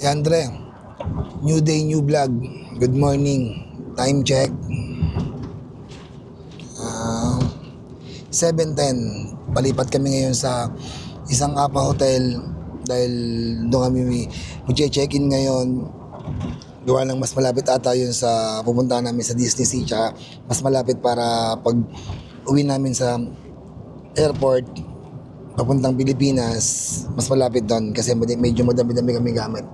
Andre, new day, new vlog. Good morning. Time check. 7:10. Palipat kami ngayon sa isang Apa Hotel dahil doon kami mag-check-in ngayon. Gawa ng mas malapit ata yun sa pupunta namin sa Disney Sea. Tsaka mas malapit para pag uwi namin sa airport papuntang Pilipinas, mas malapit doon kasi medyo madami-dami kami gamit.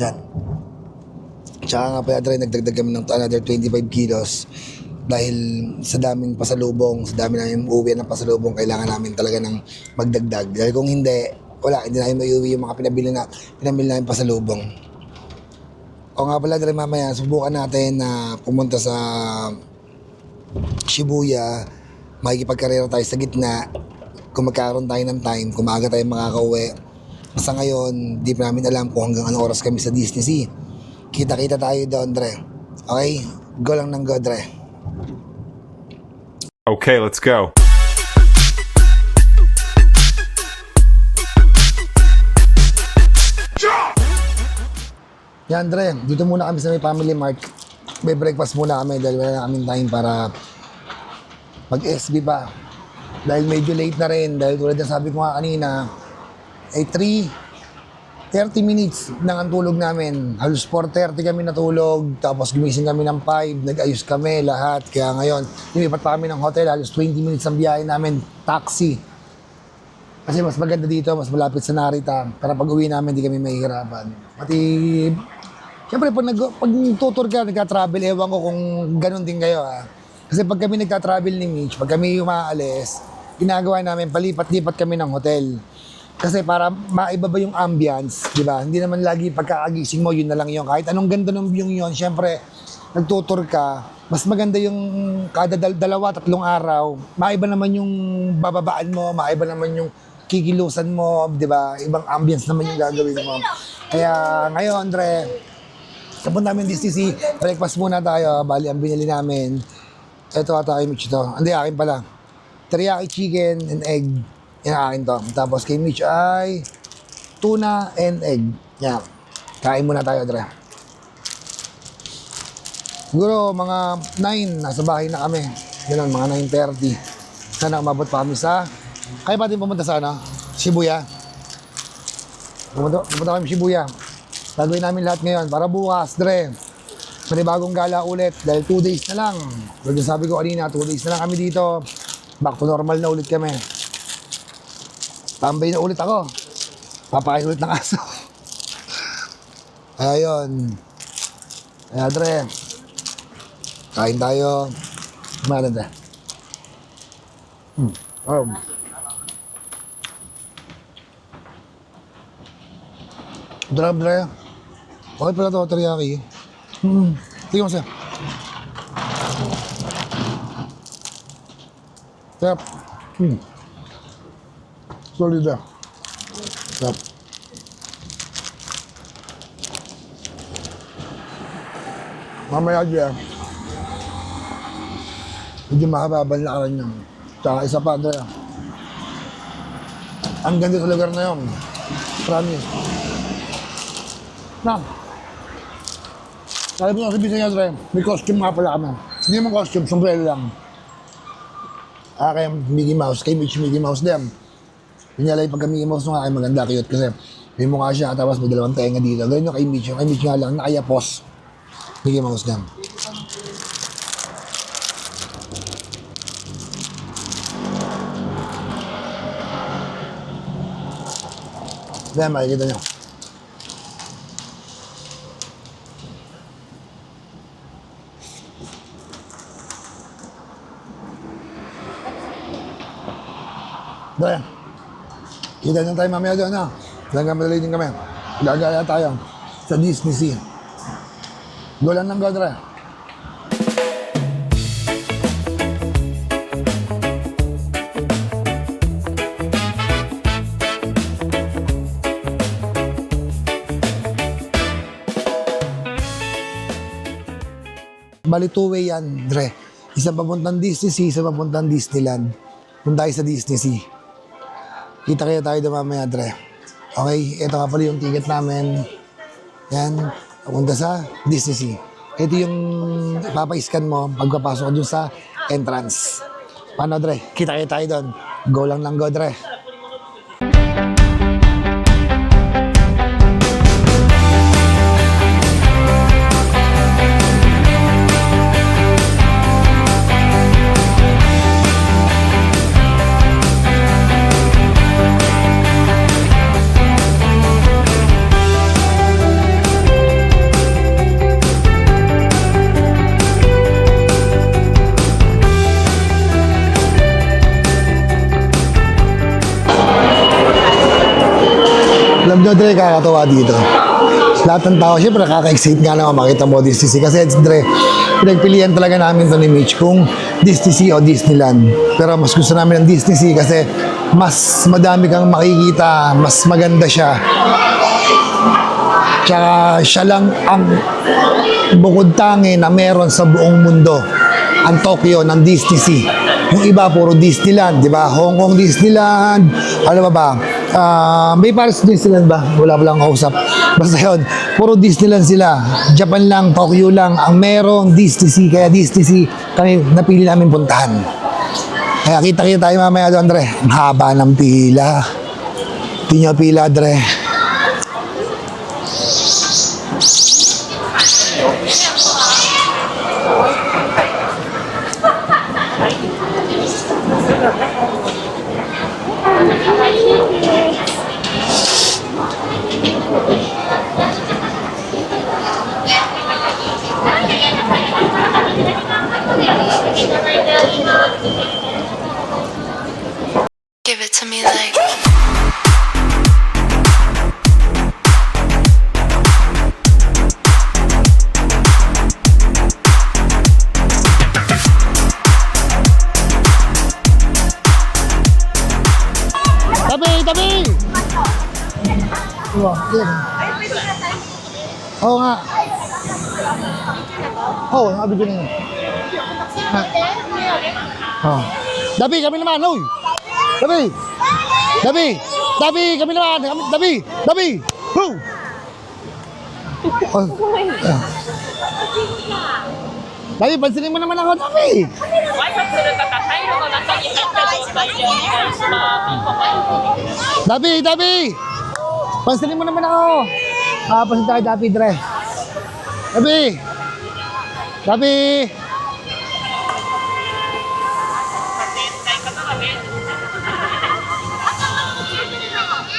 Yan. Tsaka nga pala try, nagdagdag kami ng another 25 kilos dahil sa daming pasalubong, sa dami namin uuwi ng pasalubong, kailangan namin talaga ng magdagdag. Dahil kung hindi, wala, hindi namin maiuwi yung mga pinabili namin pasalubong. O nga pala try, mamaya subukan natin na pumunta sa Shibuya, makikipagkarera tayo sa gitna kung magkaroon tayo ng time, kung maaga tayo makakauwi. Basta ngayon, di pa namin alam kung hanggang anong oras kami sa Disney Sea. Kita-kita tayo doon, Dre. Okay? Go lang ng go, Dre. Okay, let's go. Yan, Dre. Dito muna kami sa may Family Mart. May breakfast muna kami dahil wala na kaming time para mag-SB pa. Dahil medyo late na rin. Dahil tulad na sabi ko nga kanina, ay 30 minutes nang ang tulog namin. Halos 4:30 kami natulog, tapos gumising kami ng 5, nag-ayos kami lahat. Kaya ngayon, lumipat pa kami ng hotel, halos 20 minutes ang biyahe namin, taxi. Kasi mas maganda dito, mas malapit sa Narita, para pag uwi namin, di kami mahihirapan. Pati, siyempre pag tutor ka, nagka-travel, ewan ko kung ganun din kayo ha. Kasi pag kami nagka-travel ni Mitch, pag kami umaalis, ginagawa namin, palipat-lipat kami ng hotel. Kasi para maiba ba yung ambience, di ba? Hindi naman lagi pagkakagising mo, yun na lang yun. Kahit anong ganda ng view yun, syempre, nagtutur ka, mas maganda yung kada dalawa, tatlong araw. Maiba naman yung bababaan mo, maiba naman yung kikilusan mo, di ba? Ibang ambience naman yung gagawin mo. Kaya ngayon, Andre, kapag namin Disney Sea, breakfast muna tayo. Bali, ang binili namin, ito ata kay Mitch to. Hindi, akin pala. Teriyaki chicken and egg. Yan akin to. Tapos kay Mitch ay tuna and egg. Yan. Kain muna tayo, Dre. Siguro mga 9, nasa bahay na kami. Ganun, mga 9:30. Sana umabot pa kami sa... Kaya pa din pumunta sa ano? Shibuya. Pumunta kami Shibuya. Gagawin namin lahat ngayon para bukas, Dre. Bagong gala ulit dahil 2 days na lang. Pero sabi ko kanina, 2 days na lang kami dito. Back to normal na ulit kami. Tambay na ulit ako. Papakain ulit ng aso. Kaya yun. Kaya Dre, kain tayo. Kumain Dre. Oh. Dre. Okay pala ito, teriyaki. Tingnan mo siya. Sarap. Solid ah. Sarap. Mamaya dyan. Medyo makababal na karan yun. Tsaka isa pa, Andrea. Ang ganda sa lugar na yun. Promise. Na. Sabi mo sabihin niya, Andrea, may costume nga pala kami. Hindi mo costume, sombrero lang. Kay Mickey Mouse, kay Mitch Mickey Mouse din. Pinyalay pagka Mickey Mouse nga ay maganda, cute kasi may mukha siya tapos may dalawang tenga dito. Ganyan yung kay Mitch. Yung kay Mitch nga lang, nakayapos. Mickey Mouse din. Kaya makikita nyo. Dre. Kita nyo tayo mamaya doon, ha? Hanggang madali din kami. Gagaya tayo sa Disney Sea. Go lang ng go, Dre. Bali, two-way yan, Dre. Isa papuntang Disney Sea, isa papuntang Disneyland. Kung tayo sa Disney Sea. Kita kaya tayo doon mamaya, Dre. Okay, ito nga pala yung ticket namin. Yan, papunta sa Disney Sea. Ito yung ipapa-scan mo pagpapasok dun sa entrance. Paano, Dre? Kita-kita tayo doon. Go lang ng go, Dre. Alam nyo, Dre, kakatawa dito. Lahat ng tao, syempre nakaka-excite nga naman makita mo Disney Sea. Kasi, Dre, pinagpilian talaga namin ito ni Mitch kung Disney Sea o Disneyland. Pero mas gusto namin ang Disney Sea kasi mas madami kang makikita, mas maganda siya. Tsaka siya lang ang bukod tangi na meron sa buong mundo. Ang Tokyo ng Disney Sea. Yung iba, puro Disneyland, di ba? Hong Kong Disneyland, ano ba? May Paris Disneyland ba? Wala pa lang kausap. Basta yun, puro Disneyland sila. Japan lang, Tokyo lang, ang merong Disney Sea. Kaya Disney Sea, kami napili namin puntahan. Kaya kita-kita tayo mamaya doon, Andre. Ang haba ng pila. Tingnan pila, Andre. Give it to me like. Tabi! Oo nga. Oo, nakabigyan na yun. Oh. Dabi, kami naman, oy! Dabi! Dabi! Dabi, kami naman! Dabi! Dabi! Woo! Oh. Dabi, pansinin mo naman ako, Dabi! Dabi! Dabi! Pansinin mo naman ako! Pansin tayo, Dabi, Dre. Dabi! Dabi!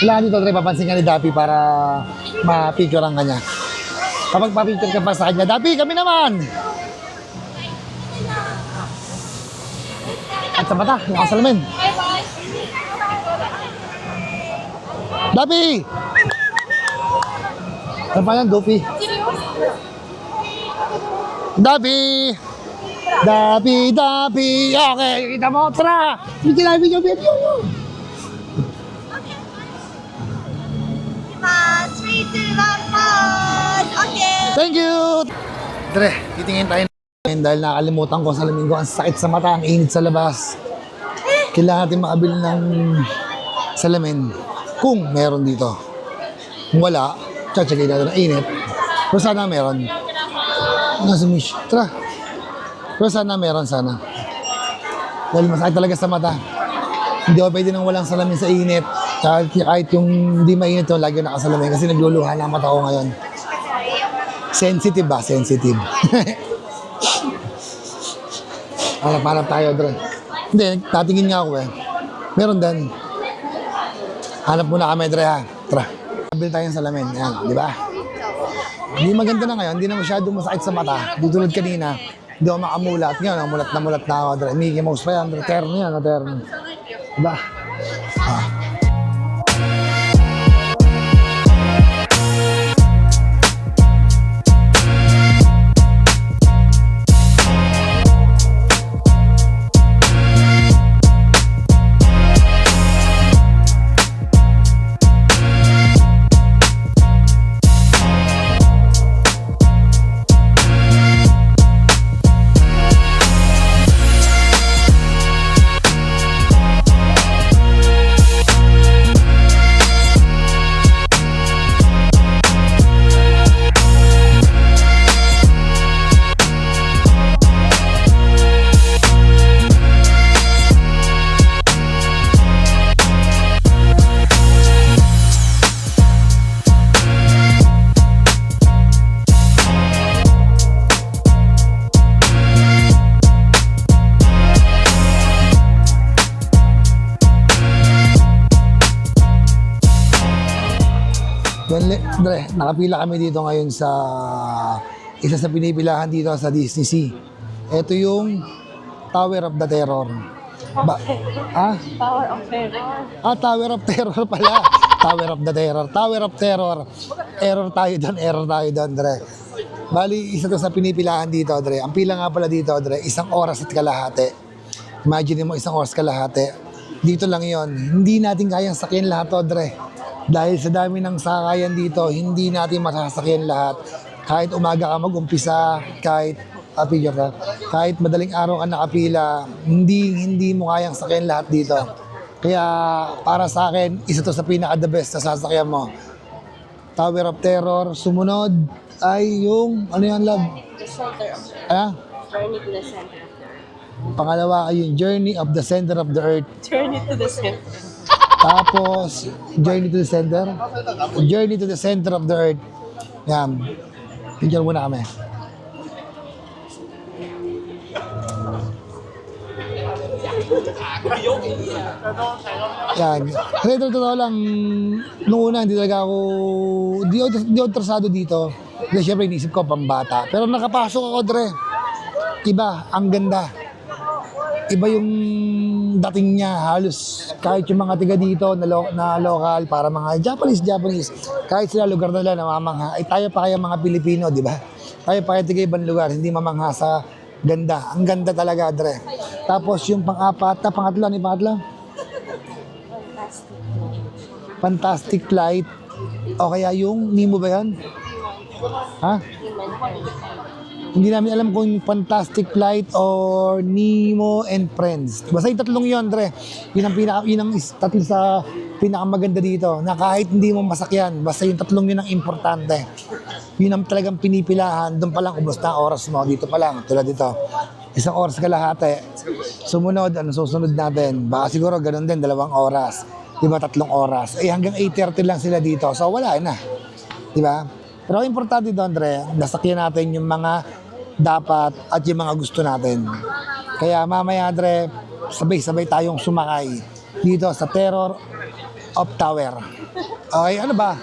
Wala dito, Dre, papansin ka ni Dapi para ma-picture ang kanya. Kapag pa-picture ka pa sa kanya, Dapi, kami naman! At sa mata, nakasalamin. Dapi! Ano pa yan, Dopi? Dapi! Dapi, Dapi! Okay, kita mo, tara! Video. 3, 2, 1, pause! Okay! Thank you! Dre, titingin tayo namin dahil nakalimutan ko sa linggo. Ang sakit sa mata, ang init sa labas. Kailangan natin makabili ng salamin kung meron dito. Kung wala, tsatsagay natin ang init. Pero sana meron. Nasa Mish, tara. Pero sana meron, sana. Dahil masakit talaga sa mata. Hindi ako pwede nang walang salamin sa init. Kahit yung hindi mainit yung lagi nakasalamin kasi nagluluha na ang mata ko ngayon. Sensitive ba? Sensitive. Hanap tayo, Dre. Hindi, tatingin nga ako eh. Meron din. Hanap muna kami, Dre, ha. Tara. Bili tayong salamin. Yan, di ba? Hindi maganda na ngayon. Hindi na masyadong masakit sa mata. Di tulad kanina. Hindi ako makamulat. Ngayon, mulat na ako, Dre. Mickey Mouse pa yan, Dre. Terno yan, terno. Diba? Dre, nakapila kami dito ngayon sa isa sa pinipilahan dito sa Disney Sea. Ito yung Tower of the Terror. Power of Terror. Tower of Terror pala. Tower of the Terror. Tower of Terror. Error tayo doon, Dre. Bali, isa to sa pinipilahan dito, Dre. Ang pila nga pala dito, Dre, 1 oras at kalahati. Imagine mo, 1 oras kalahati. Dito lang yon. Hindi natin kayang sakyan lahat to, Dre. Dahil sa dami ng sakayan dito, hindi natin masasakyan lahat. Kahit umaga ka mag-umpisa, kahit madaling araw ka nakapila, hindi mo kayang sakyan lahat dito. Kaya para sa akin, isa to sa pinaka-the best na sasakyan mo. Tower of Terror. Sumunod ay yung, ano yan, love? The center of the earth. Ah? Journey to the center of the earth. Pangalawa ay yung Journey of the Center of the Earth. Journey to the center. Tapos, Journey to the Center. Journey to the Center of the Earth. Yan. Picture muna kami. Yan. Kasi totoo lang, nung una, hindi talaga ako, di ako interesado dito. Kasi syempre, inisip ko, pambata. Pero nakapasok ako, Dre. Iba, ang ganda. Iba yung dating niya, halos kahit yung mga tiga dito na local, para mga Japanese, kahit sila lugar nila namamangha, ay tayo pa kaya mga Pilipino, di ba? Tayo pa kaya tiga ibang lugar, hindi mamangha sa ganda. Ang ganda talaga, Dre. Tapos yung pangatlo, Fantastic Flight. O kaya yung Nemo ba yan? Ha? Hindi namin alam kung Fantastic Flight or Nemo and Friends. Basta yung tatlong yun, Dre. Yun ang tatlo sa pinakamaganda dito. Na kahit hindi mo masakyan, basta yung tatlong yun ang importante. Yun ang talagang pinipilahan. Doon pa lang, kumusta ang oras mo? Dito pa lang, tulad dito. 1 oras kalahati. Sumunod, ano susunod natin? Baka siguro ganun din, 2 oras. Diba, 3 oras. Eh, hanggang 8:30 lang sila dito. So, wala na. Diba? Pero ang importante doon, Dre, nasakyan natin yung mga dapat at yung mga gusto natin. Kaya mamaya, Dre, sabay-sabay tayong sumakay dito sa Terror of Tower. Okay, ano ba?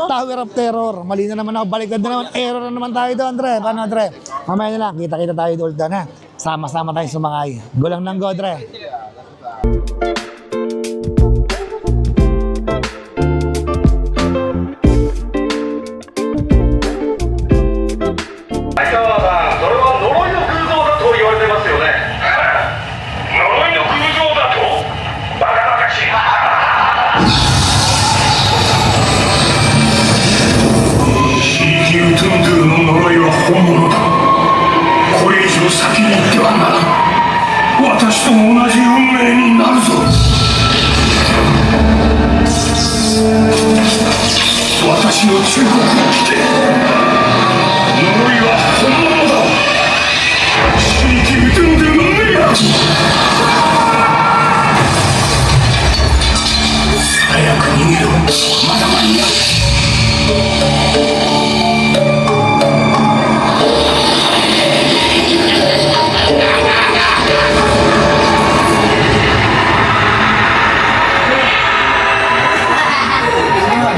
Tower of Terror. Mali na naman ako. Baliktad na naman. Error na naman tayo doon, Dre. Paano, Dre? Mamaya na lang. Kita-kita tayo doon, ha? Sama-sama tayong sumakay. Gulang ng go, Dre.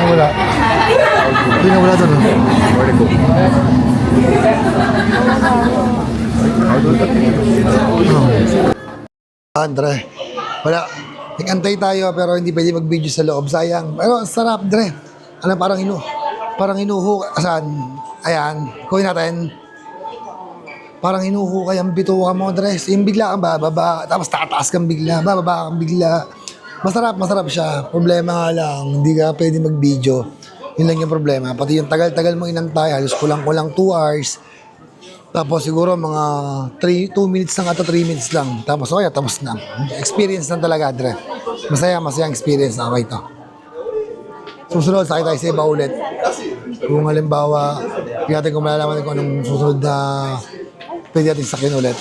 Wala. Hindi na wala doon. Dre, wala. Nag-antay tayo pero hindi pwede mag-video sa loob. Sayang. Pero sarap, Dre. Ano, parang hinuho. Saan? Ayan. Kuhin natin. Parang hinuho kayang bituka mo, Dre. Yung bigla kang bababa. Tapos tataas kang bigla. Bababa kang bigla. Masarap siya. Problema nga lang, hindi ka pwede mag-video. Yun lang yung problema. Pati yung tagal-tagal mo inantay, halos kulang-kulang 2 hours. Tapos siguro mga 2 minutes lang ata 3 minutes lang. Tapos okay, tapos na. Experience lang talaga, Dre. Masayang experience. Okay to. Susunod, sakay tayo sa iba ulit. Kung halimbawa, hindi natin kung malalaman kung anong susunod na pwede natin sakyan ulit.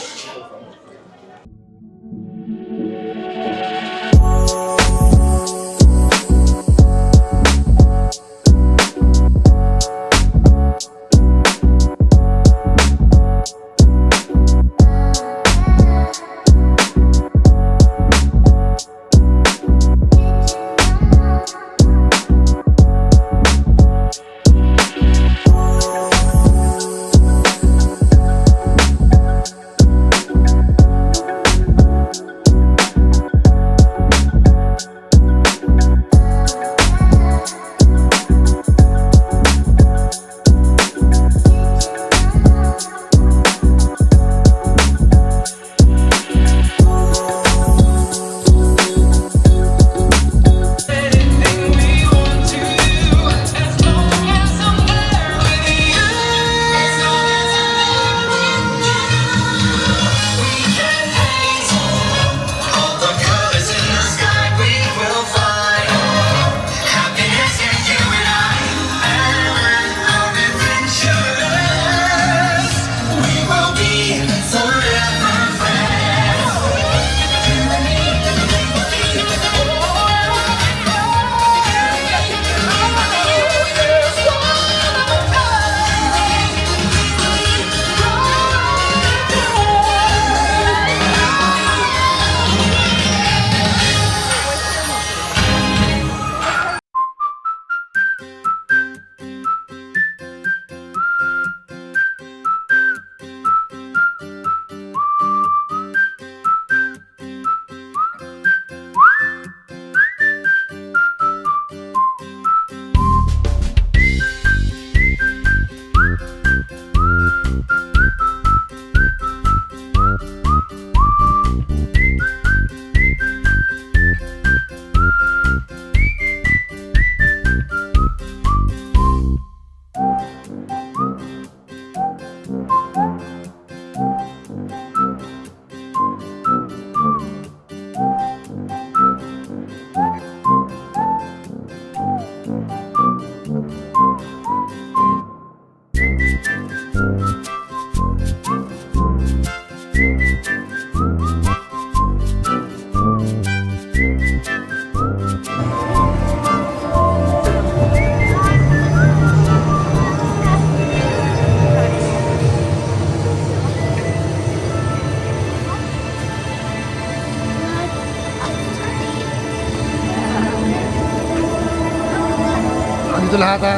dito lahat ha.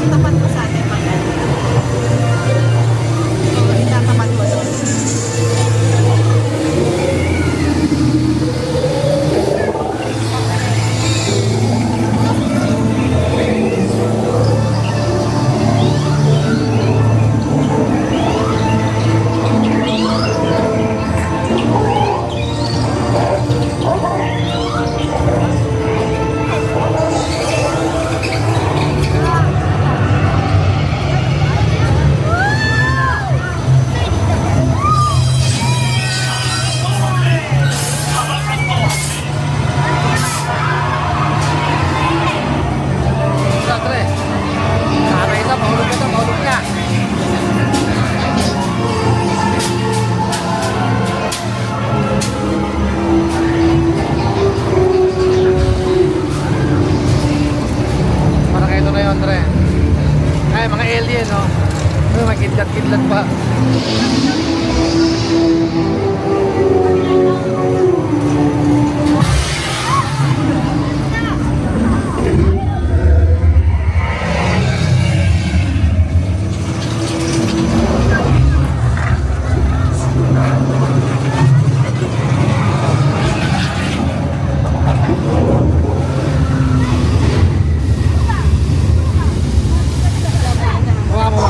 Tapat mo sa atin, Mangan. Oo, itatapat mo doon. Parang ito na yun, Tre. Ay, mga alien, no? Ay, may kidlat-kidlat pa. Mukha mo.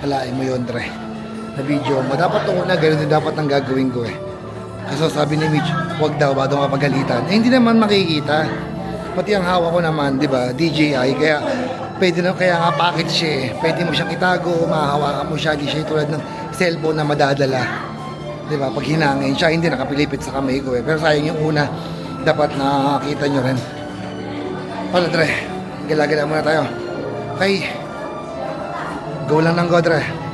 Halain mo yun, Dre. Na video mo. Dapat nung una, ganun din dapat ang gagawin ko eh. Kaso sabi ni Mitch, wag daw, ba daw mapagalitan. Eh, hindi naman makikita. Pati ang hawak ko naman, di ba, DJI. Kaya, pwede na, kaya nga package siya eh. Pwede mo siyang itago, mahahawakan mo siya. Di siya tulad ng cellphone na madadala. Di ba, pag hinangin siya, hindi nakapilipit sa kamay ko eh. Pero sayang yung una, dapat nakakita nyo rin. Wala, Dre. Gala-gala muna tayo. Okay. Go lang ng go, Dre.